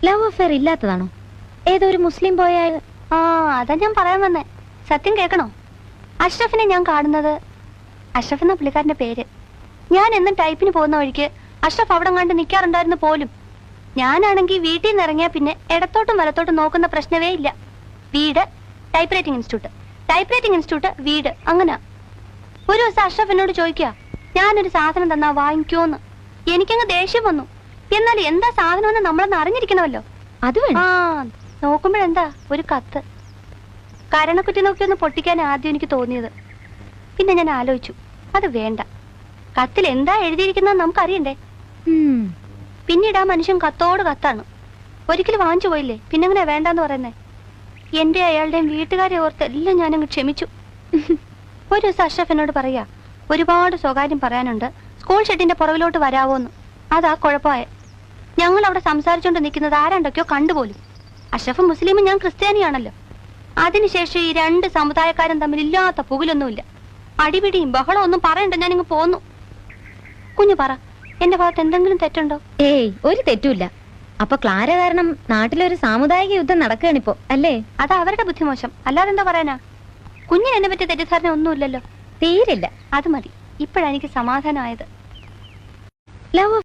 Love affair ഇല്ലാത്തതാണോ? ഏതോ ഒരു മുസ്ലിം boy? ആ, അതാ ഞാൻ പറയാൻ വന്നേ. സത്യം കേൾക്കണോ? അഷ്റഫിനെ ഞാൻ കാണുന്നത്, അഷ്റഫ് എന്ന പുള്ളിക്കാരന്റെ പേര്. ഞാൻ എന്നും ടൈപ്പിന് പോകുന്ന വഴിക്ക് അഷ്റഫ് അവിടെ കണ്ട് നിൽക്കാറുണ്ടായിരുന്നു പോലും. ഞാനാണെങ്കിൽ വീട്ടിൽ നിന്ന് ഇറങ്ങിയാൽ പിന്നെ ഇടത്തോട്ടും വലത്തോട്ടും നോക്കുന്ന പ്രശ്നമേ ഇല്ല. വീട്, type writing institute, type writing institute, വീട്, അങ്ങനെ. ഒരു ദിവസം അഷ്റഫ് എന്നോട് ചോദിക്കുക, ഞാനൊരു സാധനം തന്നാ വാങ്ങിക്കോന്ന്. എനിക്കങ്ങ് ദേഷ്യം വന്നു. എന്നാൽ എന്താ സാധനമെന്ന് നമ്മളൊന്ന് അറിഞ്ഞിരിക്കണമല്ലോ. അത് ആ, നോക്കുമ്പോഴെന്താ ഒരു കത്ത്. കരണക്കുറ്റി നോക്കി ഒന്ന് പൊട്ടിക്കാൻ ആദ്യം എനിക്ക് തോന്നിയത്. പിന്നെ ഞാൻ ആലോചിച്ചു, അത് വേണ്ട. കത്തിൽ എന്താ എഴുതിയിരിക്കുന്നത് നമുക്കറിയണ്ടേ. പിന്നീട് ആ മനുഷ്യൻ കത്തോട് കത്താണ്. ഒരിക്കലും വാങ്ങിച്ചു പോയില്ലേ, പിന്നെങ്ങനെ വേണ്ടെന്ന് പറയുന്നേ. എന്റെ അയാളുടെയും വീട്ടുകാരെ ഓർത്ത് എല്ലാം ഞാനങ്ങ് ക്ഷമിച്ചു. ഒരു ദിവസം അഷ്റഫ് എന്നോട് പറയാ, ഒരുപാട് സ്വകാര്യം പറയാനുണ്ട്, സ്കൂൾ ഷെഡിന്റെ പുറകിലോട്ട് വരാവോന്ന്. അതാ കുഴപ്പമായ. ഞങ്ങൾ അവിടെ സംസാരിച്ചോണ്ട് നിൽക്കുന്നത് ആരാണ്ടൊക്കെയോ കണ്ടുപോലും. അഷ്റഫ് മുസ്ലിമും ഞാൻ ക്രിസ്ത്യാനിയാണല്ലോ. അതിനുശേഷം ഈ രണ്ട് സമുദായക്കാരും തമ്മിൽ ഇല്ലാത്ത പുകിലൊന്നുമില്ല. അടിപിടിയും ബഹളം ഒന്നും പറയണ്ട, ഞാനിങ്ങ് പോന്നു. കുഞ്ഞു പറ, എന്റെ ഭാഗത്ത് എന്തെങ്കിലും തെറ്റുണ്ടോ? ഏയ്, ഒരു തെറ്റുമില്ല. അപ്പൊ ക്ലാര കാരണം നാട്ടിലൊരു സാമുദായിക യുദ്ധം നടക്കുകയാണിപ്പോ, അല്ലേ? അത് അവരുടെ ബുദ്ധിമോശം, അല്ലാതെ എന്താ പറയാനാ. കുഞ്ഞിന് എന്നെ പറ്റിയ തെറ്റിദ്ധാരണ ഒന്നുമില്ലല്ലോ. തീരില്ല. അത് മതി. ഇപ്പോഴാണ് എനിക്ക് സമാധാനമായത്. ലവ്